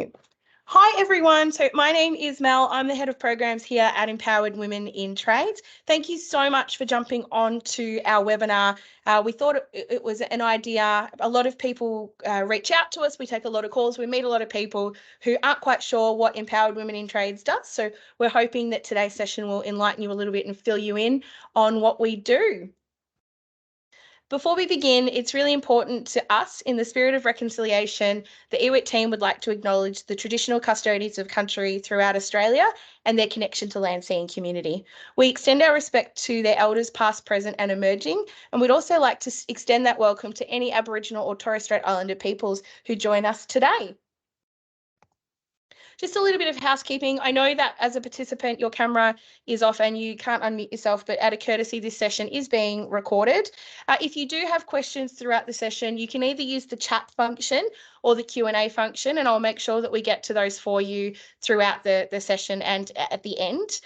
Okay. Hi everyone, so my name is Mel. I'm the head of programs here at Empowered Women in Trades. Thank you so much for jumping on to our webinar. We thought it was an idea. A lot of people reach out to us. We take a lot of calls. We meet a lot of people who aren't quite sure what Empowered Women in Trades does. So we're hoping that today's session will enlighten you a little bit and fill you in on what we do. Before we begin, it's really important to us, in the spirit of reconciliation, the EWIT team would like to acknowledge the traditional custodians of country throughout Australia and their connection to land, sea and community. We extend our respect to their elders past, present and emerging, and we'd also like to extend that welcome to any Aboriginal or Torres Strait Islander peoples who join us today. Just a little bit of housekeeping. I know that as a participant, your camera is off and you can't unmute yourself, but out of courtesy, this session is being recorded. If you do have questions throughout the session, you can either use the chat function or the Q&A function, and I'll make sure that we get to those for you throughout the session and at the end.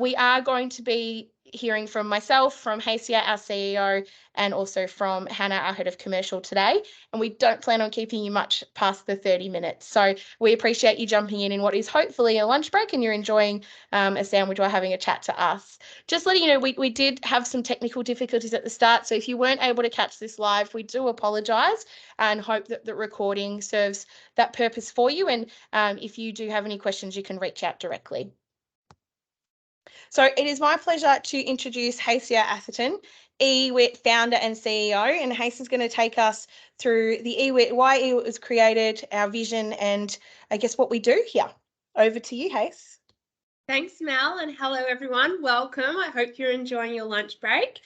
We are going to be hearing from myself, from Hacia, our CEO, and also from Hannah, our head of commercial today. And we don't plan on keeping you much past the 30 minutes. So we appreciate you jumping in what is hopefully a lunch break and you're enjoying a sandwich or having a chat to us. Just letting you know, we did have some technical difficulties at the start. So if you weren't able to catch this live, we do apologise and hope that the recording serves that purpose for you. And if you do have any questions, you can reach out directly. So it is my pleasure to introduce Hacia Atherton, EWIT founder and CEO, and Hace is going to take us through the EWIT, why EWIT was created, our vision, and I guess what we do here. Over to you, Hace. Thanks, Mel, and hello, everyone. Welcome. I hope you're enjoying your lunch break.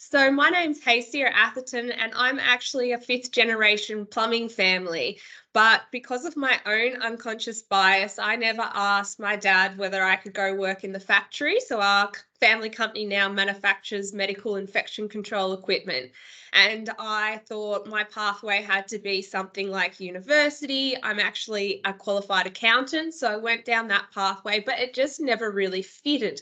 So my name's Hacia Atherton, and I'm actually a fifth-generation plumbing family. But because of my own unconscious bias, I never asked my dad whether I could go work in the factory. So our family company now manufactures medical infection control equipment. And I thought my pathway had to be something like university. I'm actually a qualified accountant, so I went down that pathway, but it just never really fitted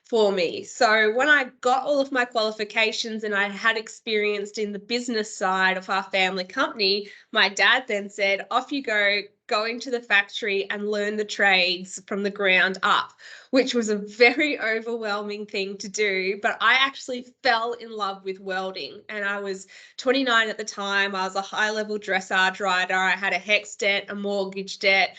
for me. So when I got all of my qualifications and I had experienced in the business side of our family company, my dad then said, off you go into the factory and learn the trades from the ground up, which was a very overwhelming thing to do. But I actually fell in love with welding, and I was 29 at the time. I was a high-level dressage rider. I had a HECS debt, a mortgage debt,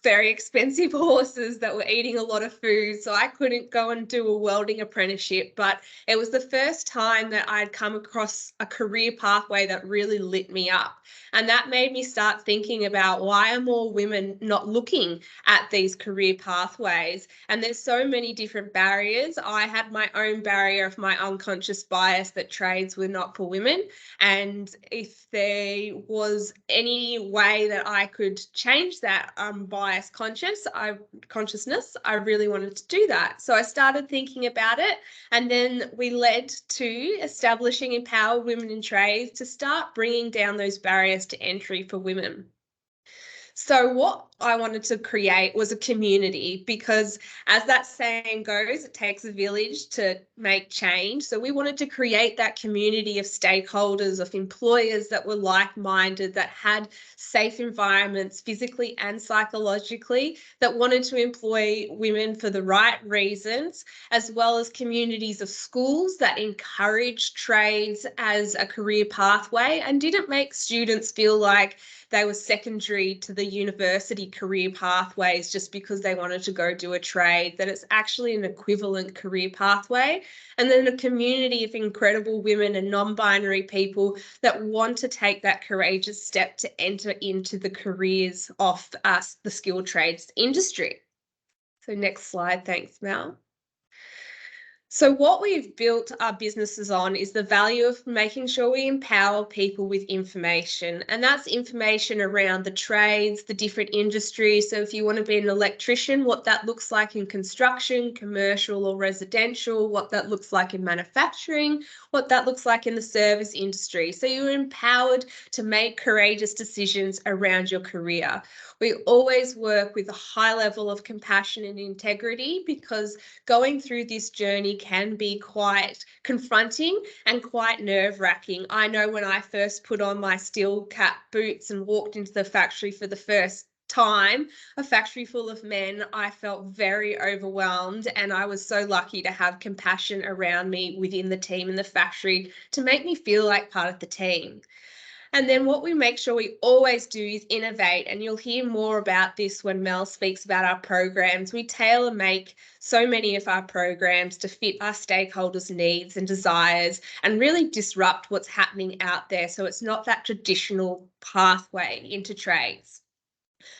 very expensive horses that were eating a lot of food, so I couldn't go and do a welding apprenticeship. But it was the first time that I'd come across a career pathway that really lit me up, and that made me start thinking about why are more women not looking at these career pathways. And there's so many different barriers. I had my own barrier of my unconscious bias that trades were not for women, and if there was any way that I could change that bias consciousness, I really wanted to do that. So I started thinking about it, and then we led to establishing Empowered Women in Trades to start bringing down those barriers to entry for women. So what I wanted to create was a community, because as that saying goes, it takes a village to make change. So we wanted to create that community of stakeholders, of employers that were like-minded, that had safe environments physically and psychologically, that wanted to employ women for the right reasons, as well as communities of schools that encouraged trades as a career pathway and didn't make students feel like they were secondary to the university career pathways just because they wanted to go do a trade, that it's actually an equivalent career pathway. And then a community of incredible women and non-binary people that want to take that courageous step to enter into the careers of the skilled trades industry. So next slide, thanks, Mel. So what we've built our businesses on is the value of making sure we empower people with information, and that's information around the trades, the different industries. So if you want to be an electrician, what that looks like in construction, commercial or residential, what that looks like in manufacturing, what that looks like in the service industry. So you're empowered to make courageous decisions around your career. We always work with a high level of compassion and integrity, because going through this journey can be quite confronting and quite nerve-wracking. I know when I first put on my steel cap boots and walked into the factory for the first time, a factory full of men, I felt very overwhelmed, and I was so lucky to have compassion around me within the team in the factory to make me feel like part of the team. And then what we make sure we always do is innovate. And you'll hear more about this when Mel speaks about our programs. We tailor make so many of our programs to fit our stakeholders' needs and desires and really disrupt what's happening out there. So it's not that traditional pathway into trades.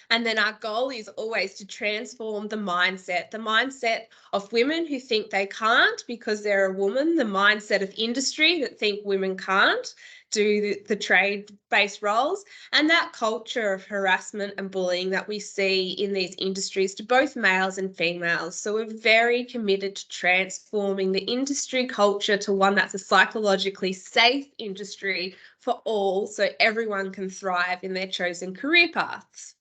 And then our goal is always to transform the mindset of women who think they can't because they're a woman, the mindset of industry that think women can't do the trade-based roles, and that culture of harassment and bullying that we see in these industries to both males and females. So we're very committed to transforming the industry culture to one that's a psychologically safe industry for all, so everyone can thrive in their chosen career paths.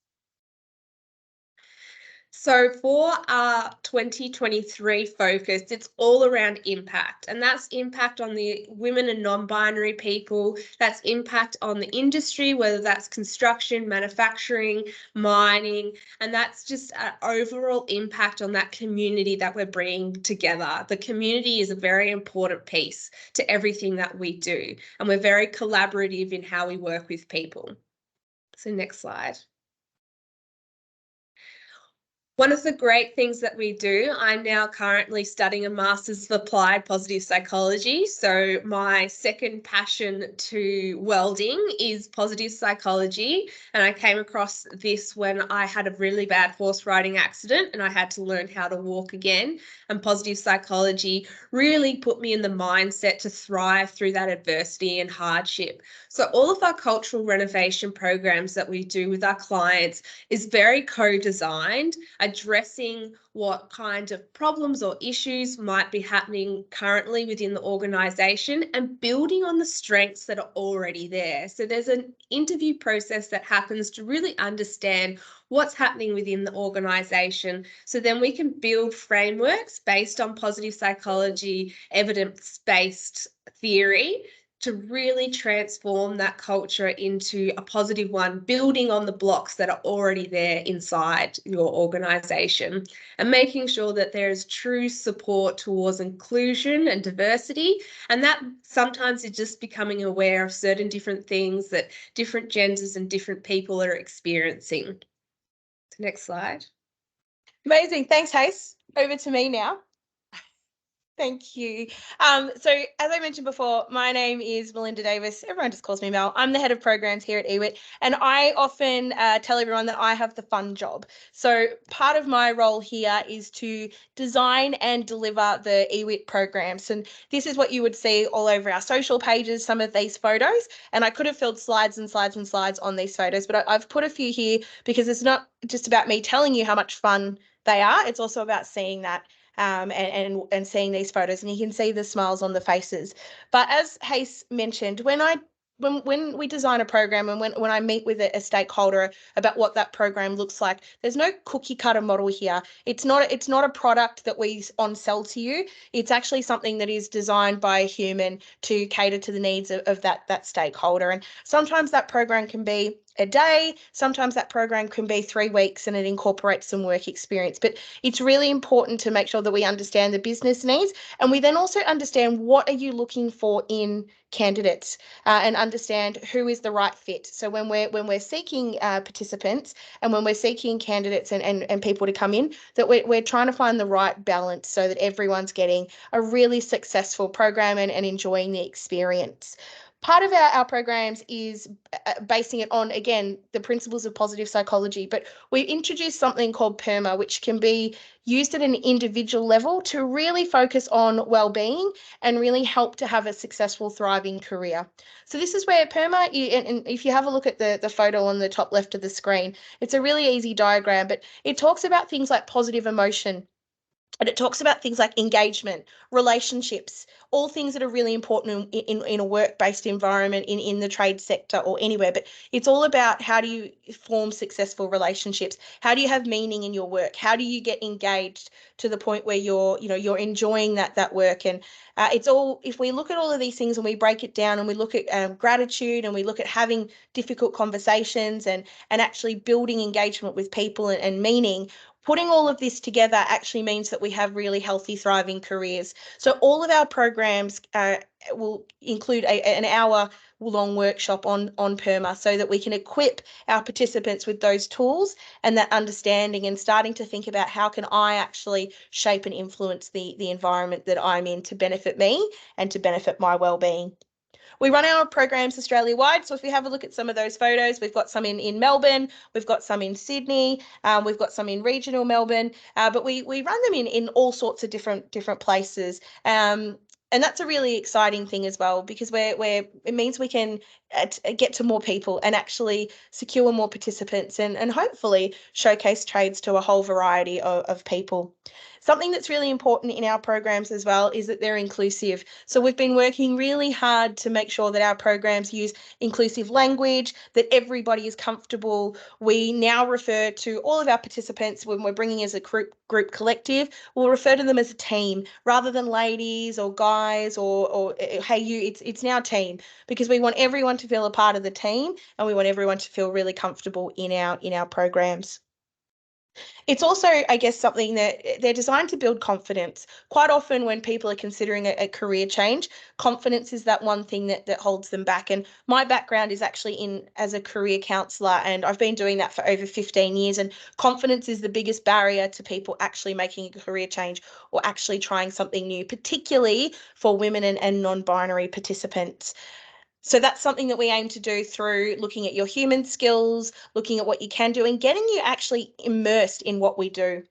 So for our 2023 focus, it's all around impact, and that's impact on the women and non-binary people, that's impact on the industry, whether that's construction, manufacturing, mining, and that's just an overall impact on that community that we're bringing together. The community is a very important piece to everything that we do, and we're very collaborative in how we work with people. So next slide. One of the great things that we do, I'm now currently studying a Master's of Applied Positive Psychology. So my second passion to welding is positive psychology. And I came across this when I had a really bad horse riding accident and I had to learn how to walk again. And positive psychology really put me in the mindset to thrive through that adversity and hardship. So all of our cultural renovation programs that we do with our clients is very co-designed, addressing what kind of problems or issues might be happening currently within the organisation and building on the strengths that are already there. So there's an interview process that happens to really understand what's happening within the organisation. So then we can build frameworks based on positive psychology, evidence-based theory to really transform that culture into a positive one, building on the blocks that are already there inside your organisation and making sure that there's true support towards inclusion and diversity. And that sometimes is just becoming aware of certain different things that different genders and different people are experiencing. Next slide. Amazing. Thanks, Hayes. Over to me now. Thank you. So as I mentioned before, my name is Melinda Davis. Everyone just calls me Mel. I'm the head of programs here at EWIT, and I often tell everyone that I have the fun job. So part of my role here is to design and deliver the EWIT programs. And this is what you would see all over our social pages, some of these photos. And I could have filled slides and slides and slides on these photos, but I've put a few here because it's not just about me telling you how much fun they are. It's also about seeing that and seeing these photos, and you can see the smiles on the faces. But as Hayes mentioned, when we design a program and when I meet with a stakeholder about what that program looks like, there's no cookie cutter model here. It's not a product that we on sell to you. It's actually something that is designed by a human to cater to the needs of that stakeholder. And sometimes that program can be a day, sometimes that program can be 3 weeks, and it incorporates some work experience. But it's really important to make sure that we understand the business needs, and we then also understand what are you looking for in candidates, and understand who is the right fit. So when we're seeking participants and when we're seeking candidates and people to come in, that we're trying to find the right balance so that everyone's getting a really successful program and enjoying the experience. Part of our programs is basing it on, again, the principles of positive psychology, but we introduced something called PERMA, which can be used at an individual level to really focus on well-being and really help to have a successful, thriving career. So this is where PERMA, and if you have a look at the photo on the top left of the screen, it's a really easy diagram, but it talks about things like positive emotion, And it talks about things like engagement, relationships, all things that are really important in a work-based environment, in the trade sector or anywhere. But it's all about how do you form successful relationships? How do you have meaning in your work? How do you get engaged to the point where you're enjoying that work? And it's all, if we look at all of these things and we break it down and we look at gratitude and we look at having difficult conversations and actually building engagement with people and meaning, putting all of this together actually means that we have really healthy, thriving careers. So all of our programs will include an hour-long workshop on PERMA so that we can equip our participants with those tools and that understanding and starting to think about how can I actually shape and influence the environment that I'm in to benefit me and to benefit my well-being. We run our programs Australia-wide. So if we have a look at some of those photos, we've got some in Melbourne, we've got some in Sydney, we've got some in regional Melbourne, but we run them in all sorts of different places. And that's a really exciting thing as well, because it means we can get to more people and actually secure more participants and hopefully showcase trades to a whole variety of people. Something that's really important in our programs as well is that they're inclusive. So we've been working really hard to make sure that our programs use inclusive language, that everybody is comfortable. We now refer to all of our participants when we're bringing as a group collective, we'll refer to them as a team rather than ladies or guys or hey you, it's now team, because we want everyone to feel a part of the team and we want everyone to feel really comfortable in our programs. It's also, I guess, something that they're designed to build confidence. Quite often when people are considering a career change, confidence is that one thing that holds them back. And my background is actually in as a career counsellor, and I've been doing that for over 15 years. And confidence is the biggest barrier to people actually making a career change or actually trying something new, particularly for women and non-binary participants. So that's something that we aim to do through looking at your human skills, looking at what you can do, and getting you actually immersed in what we do.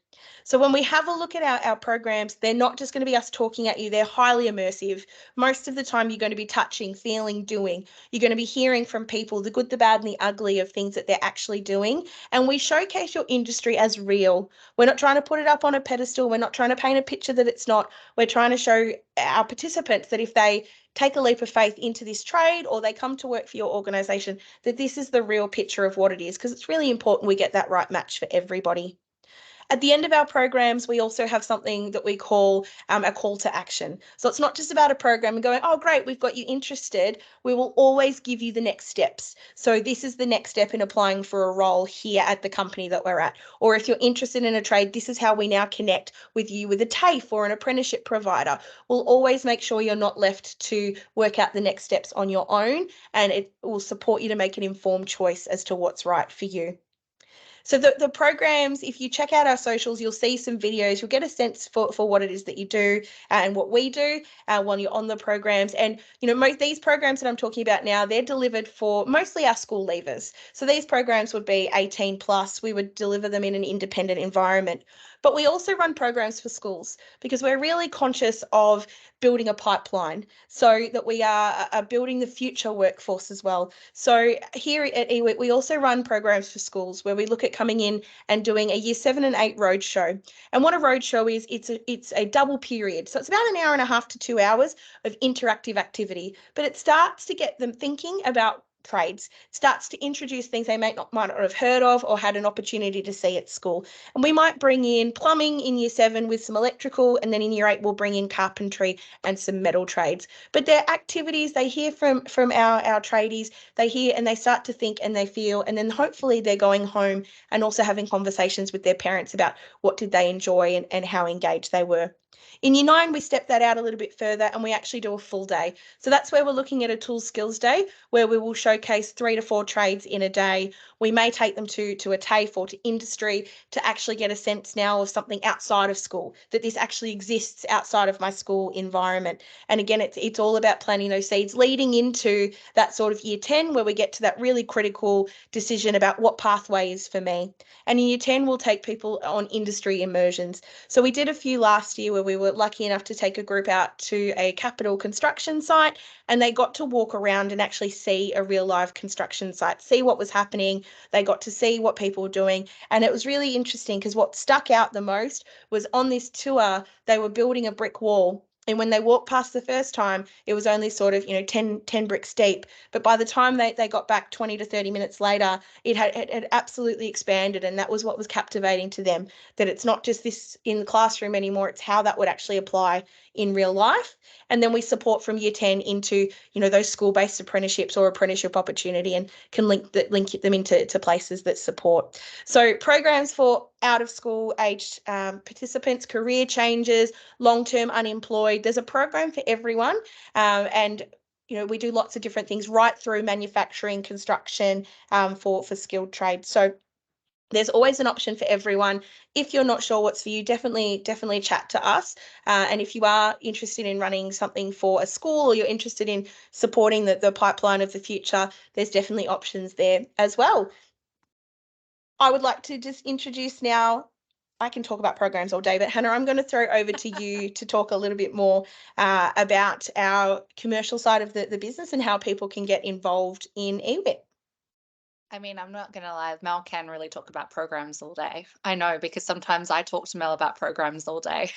So when we have a look at our programs, they're not just going to be us talking at you, they're highly immersive. Most of the time, you're going to be touching, feeling, doing. You're going to be hearing from people the good, the bad, and the ugly of things that they're actually doing. And we showcase your industry as real. We're not trying to put it up on a pedestal. We're not trying to paint a picture that it's not. We're trying to show our participants that if they take a leap of faith into this trade or they come to work for your organisation, that this is the real picture of what it is, because it's really important we get that right match for everybody. At the end of our programs, we also have something that we call a call to action. So it's not just about a program and going, oh, great, we've got you interested. We will always give you the next steps. So this is the next step in applying for a role here at the company that we're at. Or if you're interested in a trade, this is how we now connect with you with a TAFE or an apprenticeship provider. We'll always make sure you're not left to work out the next steps on your own, and it will support you to make an informed choice as to what's right for you. So the programs, if you check out our socials, you'll see some videos. You'll get a sense for what it is that you do and what we do while you're on the programs. And, these programs that I'm talking about now, they're delivered for mostly our school leavers. So these programs would be 18 plus. We would deliver them in an independent environment. But we also run programs for schools because we're really conscious of building a pipeline so that we are building the future workforce as well. So here at EWIT, we also run programs for schools where we look at coming in and doing a year 7 and 8 roadshow. And what a roadshow is, it's a double period. So it's about an hour and a half to 2 hours of interactive activity, but it starts to get them thinking about trades, starts to introduce things they might not have heard of or had an opportunity to see at school. And we might bring in plumbing in year 7 with some electrical, and then in year 8 we'll bring in carpentry and some metal trades. But they're activities they hear from our tradies, they hear and they start to think and they feel, and then hopefully they're going home and also having conversations with their parents about what did they enjoy and how engaged they were. In year 9, we step that out a little bit further and we actually do a full day. So that's where we're looking at a tools skills day where we will showcase 3 to 4 trades in a day. We may take them to a TAFE or to industry to actually get a sense now of something outside of school, that this actually exists outside of my school environment. And again, it's all about planting those seeds leading into that sort of year 10 where we get to that really critical decision about what pathway is for me. And in year 10, we'll take people on industry immersions. So we did a few last year where we were lucky enough to take a group out to a capital construction site, and they got to walk around and actually see a real live construction site, see what was happening. They got to see what people were doing. And it was really interesting because what stuck out the most was on this tour, they were building a brick wall. And when they walked past the first time, it was only sort of, 10 bricks deep. But by the time they got back 20 to 30 minutes later, it had absolutely expanded. And that was what was captivating to them, that it's not just this in the classroom anymore, it's how that would actually apply in real life. And then we support from year 10 into, those school-based apprenticeships or apprenticeship opportunity, and can link them into places that support. So programs for out of school aged participants, career changes, long-term unemployed. There's a program for everyone. And we do lots of different things right through manufacturing, construction, for skilled trades. So there's always an option for everyone. If you're not sure what's for you, definitely chat to us. And if you are interested in running something for a school, or you're interested in supporting the pipeline of the future, there's definitely options there as well. I would like to just introduce now, I can talk about programs all day, but Hannah, I'm going to throw over to you to talk a little bit more about our commercial side of the business and how people can get involved in EWIT. I mean, I'm not going to lie, Mel can really talk about programs all day. I know, because sometimes I talk to Mel about programs all day.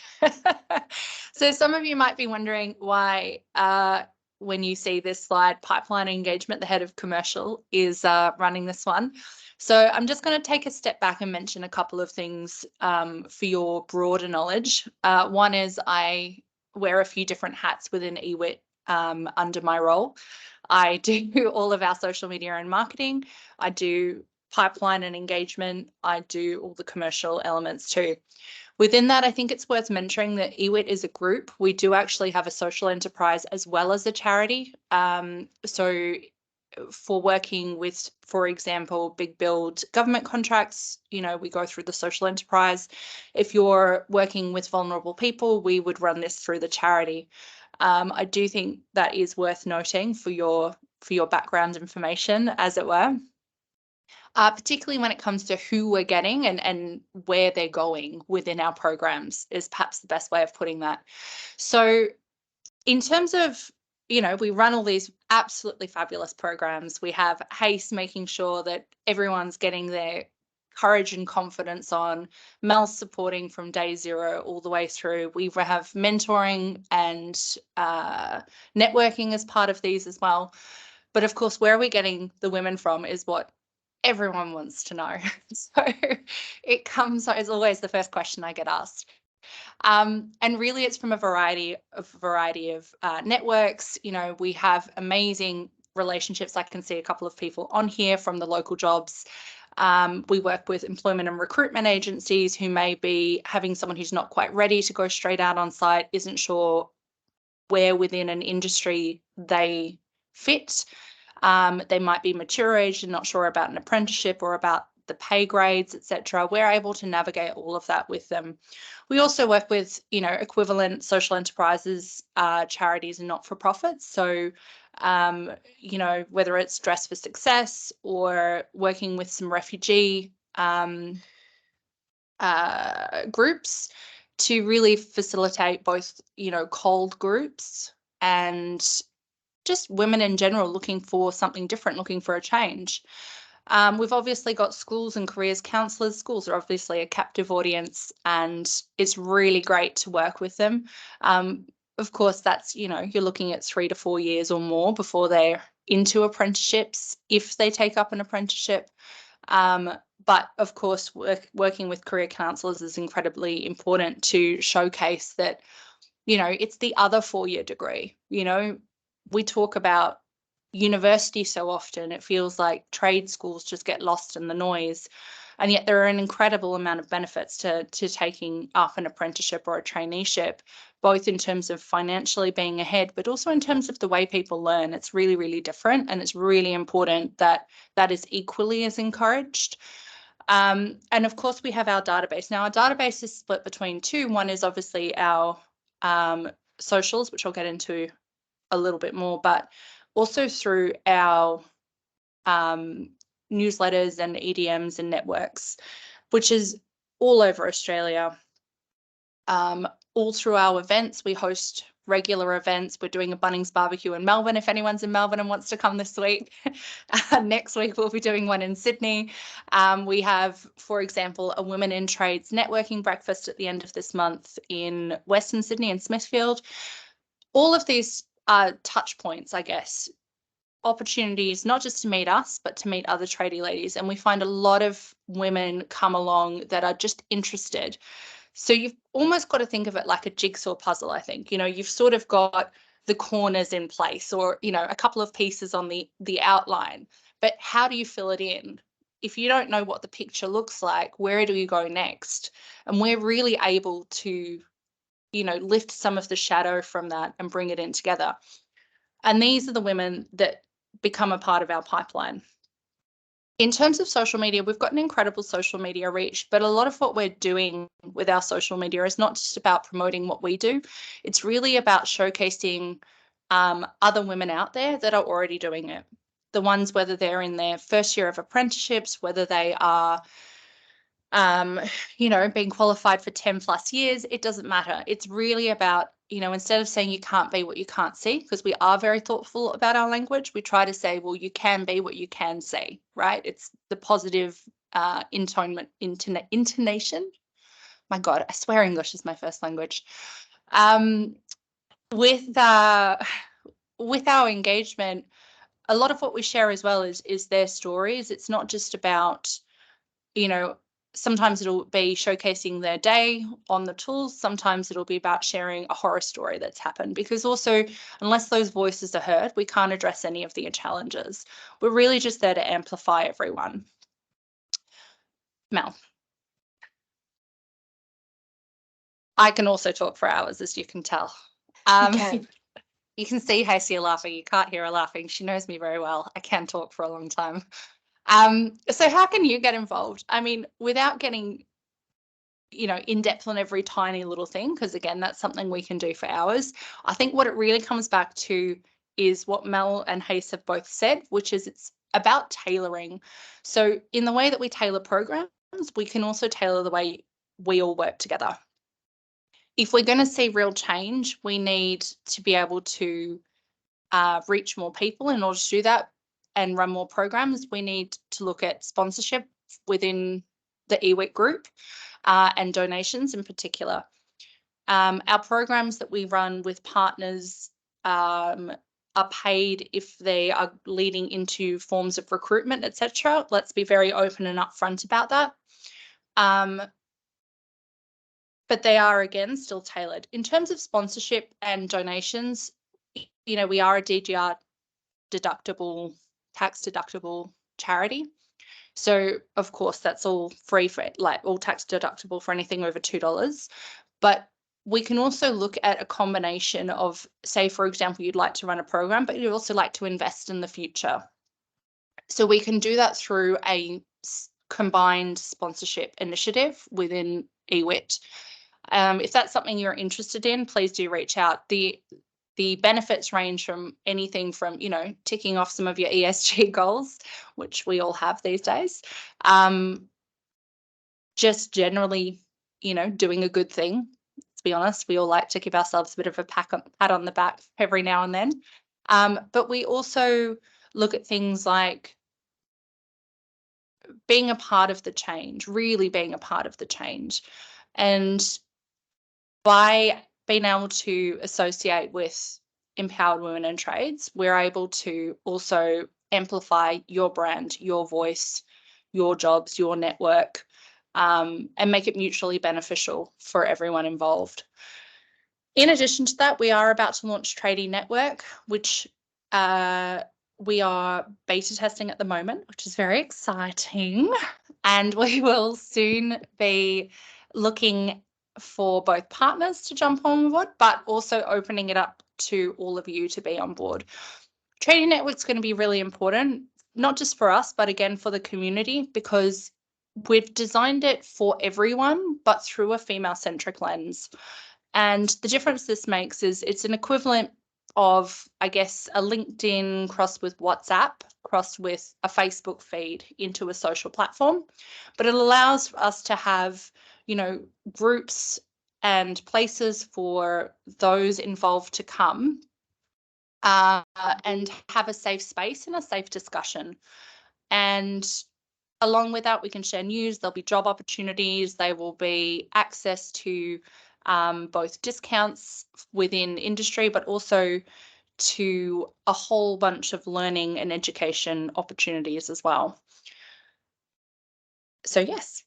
So some of you might be wondering why, when you see this slide, Pipeline Engagement, the head of commercial, is running this one. So I'm just going to take a step back and mention a couple of things for your broader knowledge. One is I wear a few different hats within EWIT under my role. I do all of our social media and marketing. I do pipeline and engagement. I do all the commercial elements too. Within that, I think it's worth mentioning that EWIT is a group. We do actually have a social enterprise as well as a charity. So for working with, for example, big build government contracts, we go through the social enterprise. If you're working with vulnerable people, we would run this through the charity. I do think that is worth noting for your background information, as it were. Particularly when it comes to who we're getting and where they're going within our programs is perhaps the best way of putting that. So in terms of, we run all these absolutely fabulous programs. We have HASTE, making sure that everyone's getting their courage and confidence on. Mel's supporting from day zero all the way through. We have mentoring and networking as part of these as well. But of course, where are we getting the women from is what everyone wants to know. So it comes as always the first question I get asked. And really it's from a variety of networks. We have amazing relationships. I can see a couple of people on here from the local jobs. We work with employment and recruitment agencies who may be having someone who's not quite ready to go straight out on site, isn't sure where within an industry they fit. They might be mature age and not sure about an apprenticeship or about the pay grades, etc. We're able to navigate all of that with them. We also work with, equivalent social enterprises, charities and not-for-profits. So, whether it's Dress for Success or working with some refugee groups to really facilitate both, cold groups and just women in general looking for something different, looking for a change. We've obviously got schools and careers counsellors. Schools are obviously a captive audience, and it's really great to work with them. Of course, that's, you're looking at 3 to 4 years or more before they're into apprenticeships, if they take up an apprenticeship. But of course, working with career counsellors is incredibly important to showcase that, it's the other 4-year degree. We talk about university so often, it feels like trade schools just get lost in the noise. And yet there are an incredible amount of benefits to taking up an apprenticeship or a traineeship, both in terms of financially being ahead, but also in terms of the way people learn. It's really, really different. And it's really important that that is equally as encouraged. And of course, we have our database. Now, our database is split between two. One is obviously our socials, which I'll get into a little bit more, but also through our newsletters and EDMs and networks, which is all over Australia, all through our events. We host regular events. We're doing a Bunnings barbecue in Melbourne if anyone's in Melbourne and wants to come this week. Next week we'll be doing one in Sydney. We have, for example, a Women in Trades networking breakfast at the end of this month in Western Sydney and Smithfield. All of these are touch points, I guess, opportunities not just to meet us but to meet other tradie ladies, and we find a lot of women come along that are just interested. So you've almost got to think of it like a jigsaw puzzle, I think. You know, you've sort of got the corners in place, or, you know, a couple of pieces on the outline, but how do you fill it in? If you don't know what the picture looks like, where do you go next? And we're really able to, you know, lift some of the shadow from that and bring it in together. And these are the women that become a part of our pipeline. In terms of social media, we've got an incredible social media reach, but a lot of what we're doing with our social media is not just about promoting what we do. It's really about showcasing other women out there that are already doing it. The ones, whether they're in their first year of apprenticeships, whether they are you know, being qualified for 10 plus years, it doesn't matter. It's really about, you know, instead of saying you can't be what you can't see, because we are very thoughtful about our language, we try to say, well, you can be what you can see, right? It's the positive intonation. My God, I swear English is my first language. With our engagement, a lot of what we share as well is their stories. It's not just about, you know, sometimes it'll be showcasing their day on the tools. Sometimes it'll be about sharing a horror story that's happened, because also, unless those voices are heard, we can't address any of the challenges. We're really just there to amplify everyone. Mel. I can also talk for hours, as you can tell. You can see Hasey laughing. You can't hear her laughing. She knows me very well. I can talk for a long time. So how can you get involved? I mean, without getting, you know, in depth on every tiny little thing, because again, that's something we can do for hours. I think what it really comes back to is what Mel and Hayes have both said, which is it's about tailoring. So in the way that we tailor programs, we can also tailor the way we all work together. If we're going to see real change, we need to be able to reach more people. In order to do that and run more programs, we need to look at sponsorship within the EWIT group and donations in particular. Our programs that we run with partners are paid if they are leading into forms of recruitment, etc. Let's be very open and upfront about that. But they are, again, still tailored. In terms of sponsorship and donations, you know, we are a DGR deductible, tax deductible charity. So of course that's all free for, like, all tax deductible for anything over $2. But we can also look at a combination of, say, for example, you'd like to run a program, but you'd also like to invest in the future. So we can do that through a combined sponsorship initiative within EWIT. If that's something you're interested in, please do reach out. The benefits range from anything from, you know, ticking off some of your ESG goals, which we all have these days, just generally, you know, doing a good thing. To be honest, we all like to give ourselves a bit of a pat on the back every now and then. But we also look at things like being a part of the change, really being a part of the change. And by being able to associate with empowered women in trades, we're able to also amplify your brand, your voice, your jobs, your network, and make it mutually beneficial for everyone involved. In addition to that, we are about to launch Tradie Network, which we are beta testing at the moment, which is very exciting. And we will soon be looking for both partners to jump on board, but also opening it up to all of you to be on board. Tradie Network's going to be really important, not just for us, but again for the community, because we've designed it for everyone, but through a female-centric lens. And the difference this makes is it's an equivalent of, I guess, a LinkedIn crossed with WhatsApp, crossed with a Facebook feed into a social platform. But it allows us to have, you know, groups and places for those involved to come and have a safe space and a safe discussion. And along with that, we can share news. There'll be job opportunities. There will be access to both discounts within industry, but also to a whole bunch of learning and education opportunities as well. So yes.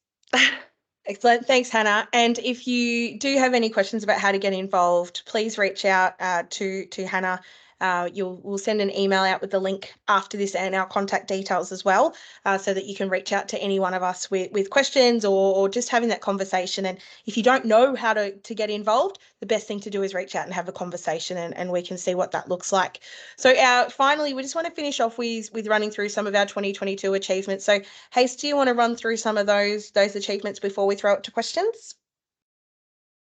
Excellent. Thanks, Hannah. And if you do have any questions about how to get involved, please reach out to Hannah. We'll send an email out with the link after this and our contact details as well, so that you can reach out to any one of us with questions or just having that conversation. And if you don't know how to get involved, the best thing to do is reach out and have a conversation, and we can see what that looks like. So finally, we just want to finish off with running through some of our 2022 achievements. So Hayes, do you want to run through some of those achievements before we throw it to questions?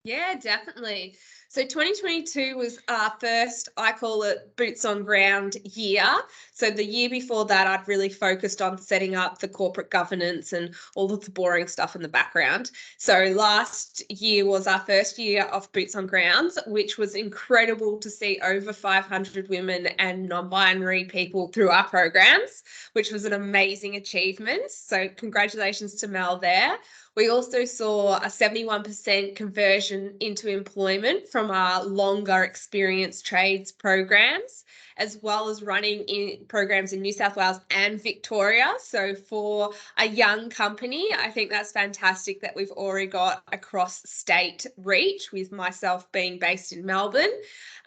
Yeah, definitely. So 2022 was our first, I call it, boots on ground year. So the year before that, I'd really focused on setting up the corporate governance and all of the boring stuff in the background. So last year was our first year of boots on grounds, which was incredible to see over 500 women and non-binary people through our programs, which was an amazing achievement. So congratulations to Mel there. We also saw a 71% conversion into employment from our longer experience trades programs, as well as running in programs in New South Wales and Victoria. So for a young company, I think that's fantastic that we've already got a cross-state reach, with myself being based in Melbourne.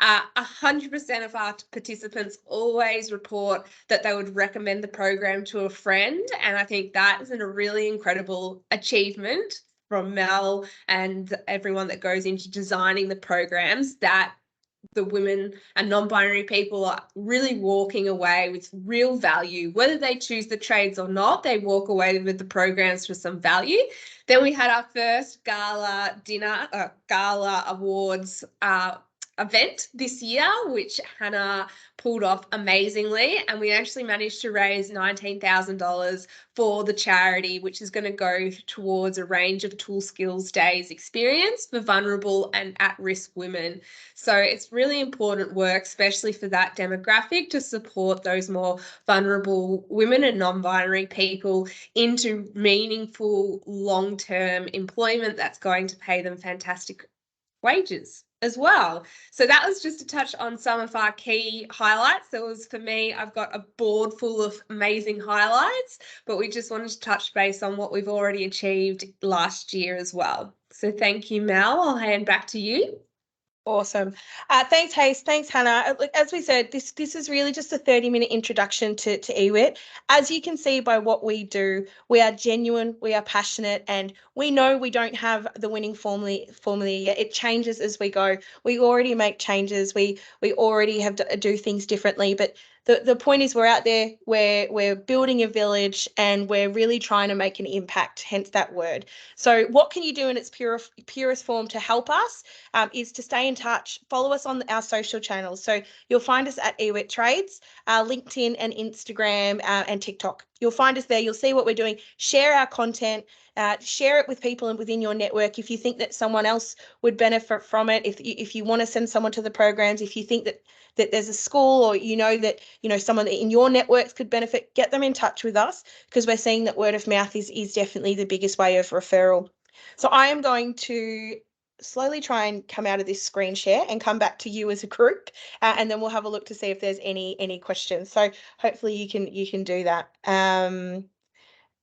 100% of our participants always report that they would recommend the program to a friend, and I think that is a really incredible achievement from Mel and everyone that goes into designing the programs, that the women and non-binary people are really walking away with real value. Whether they choose the trades or not, they walk away with the programs for some value. Then we had our first gala awards event this year, which Hannah pulled off amazingly, and we actually managed to raise $19,000 for the charity, which is going to go towards a range of tool skills days experience for vulnerable and at-risk women. So it's really important work, especially for that demographic, to support those more vulnerable women and non-binary people into meaningful long-term employment that's going to pay them fantastic wages as well. So that was just to touch on some of our key highlights. There was, for me, I've got a board full of amazing highlights, but we just wanted to touch base on what we've already achieved last year as well. So thank you, Mel. I'll hand back to you. Awesome. Thanks, Hayes. Thanks, Hannah. As we said, this is really just a 30-minute introduction to EWIT. As you can see by what we do, we are genuine, we are passionate, and we know we don't have the winning formula yet. It changes as we go. We already make changes. We already have to do things differently, but the point is we're out there, we're building a village, and we're really trying to make an impact, hence that word. So what can you do in its purest form to help us is to stay in touch, follow us on our social channels. So you'll find us at EWIT Trades, LinkedIn and Instagram and TikTok. You'll find us there. You'll see what we're doing. Share our content. Share it with people and within your network if you think that someone else would benefit from it. If you want to send someone to the programs, if you think that there's a school, or that someone in your networks could benefit, get them in touch with us, because we're seeing that word of mouth is definitely the biggest way of referral. So I am going to slowly try and come out of this screen share and come back to you as a group, and then we'll have a look to see if there's any questions. So hopefully you can do that.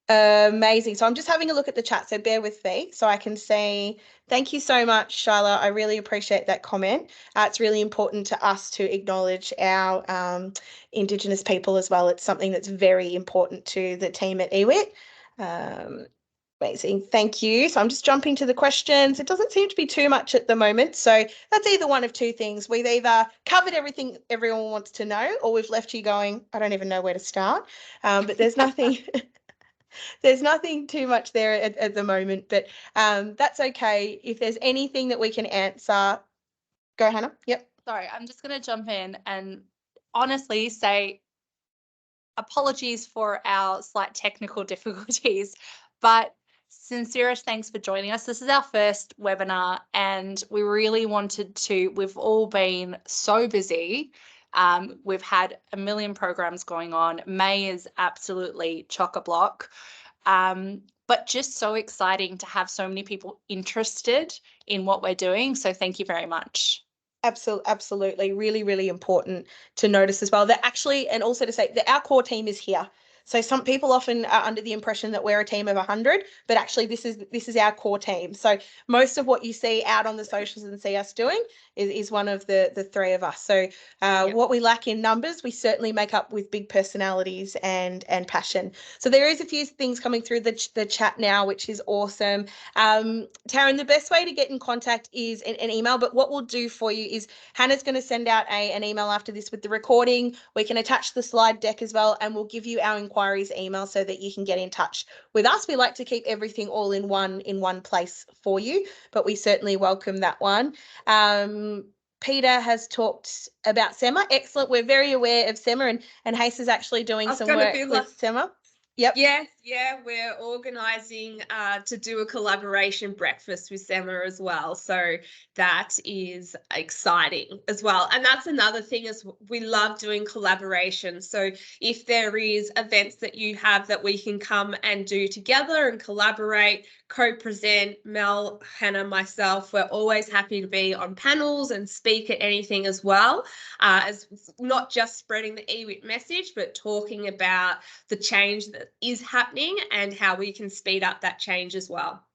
Amazing. So I'm just having a look at the chat, so bear with me so I can say thank you so much, Shyla. I really appreciate that comment. It's really important to us to acknowledge our Indigenous people as well. It's something that's very important to the team at EWIT. Amazing. Thank you. So I'm just jumping to the questions. It doesn't seem to be too much at the moment. So that's either one of two things. We've either covered everything everyone wants to know, or we've left you going, I don't even know where to start. But there's nothing... There's nothing too much there at the moment, but that's okay. If there's anything that we can answer, go, Hannah. Yep. Sorry, I'm just going to jump in and honestly say apologies for our slight technical difficulties, but Sincerest thanks for joining us. This is our first webinar and we really wanted to, we've all been so busy. We've had a million programs going on. May is absolutely chock-a-block. But just so exciting to have so many people interested in what we're doing. So thank you very much. Absolutely. Really, really important to notice as well that actually, and also to say that our core team is here. So some people often are under the impression that we're a team of 100, but actually this is our core team. So most of what you see out on the socials and see us doing is one of the three of us. So what we lack in numbers, we certainly make up with big personalities and passion. So there is a few things coming through the chat now, which is awesome. Taryn, the best way to get in contact is an email, but what we'll do for you is Hannah's going to send out an email after this with the recording. We can attach the slide deck as well, and we'll give you our inquiries email so that you can get in touch with us. We like to keep everything all in one place for you, but we certainly welcome that one. Peter has talked about SEMA. Excellent. We're very aware of SEMA, and Hayes is actually doing some work with SEMA. Yep. Yeah, we're organising to do a collaboration breakfast with SEMA as well. So that is exciting as well. And that's another thing is we love doing collaboration. So if there is events that you have that we can come and do together and collaborate, co-present, Mel, Hannah, myself, we're always happy to be on panels and speak at anything as well, as not just spreading the EWIT message, but talking about the change that is happening and how we can speed up that change as well.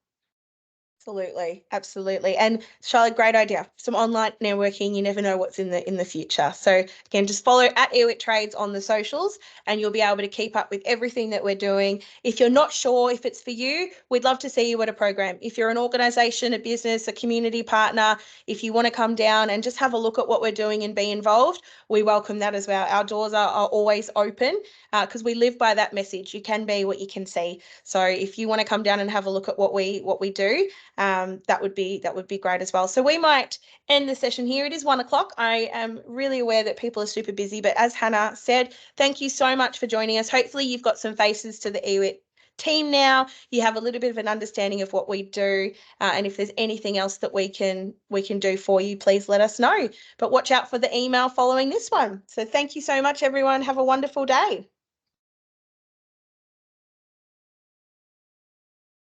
Absolutely. And Charlotte, great idea. Some online networking, you never know what's in the future. So again, just follow at EWIT Trades on the socials and you'll be able to keep up with everything that we're doing. If you're not sure if it's for you, we'd love to see you at a program. If you're an organisation, a business, a community partner, if you want to come down and just have a look at what we're doing and be involved, we welcome that as well. Our doors are always open because we live by that message. You can be what you can see. So if you want to come down and have a look at what we do, that would be great as well. So we might end the session here. It is 1 o'clock. I am really aware that people are super busy, but as Hannah said, thank you so much for joining us. Hopefully you've got some faces to the EWIT team now. You have a little bit of an understanding of what we do, and if there's anything else that we can do for you, please let us know. But watch out for the email following this one. So thank you so much, everyone. Have a wonderful day.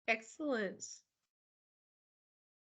Excellent.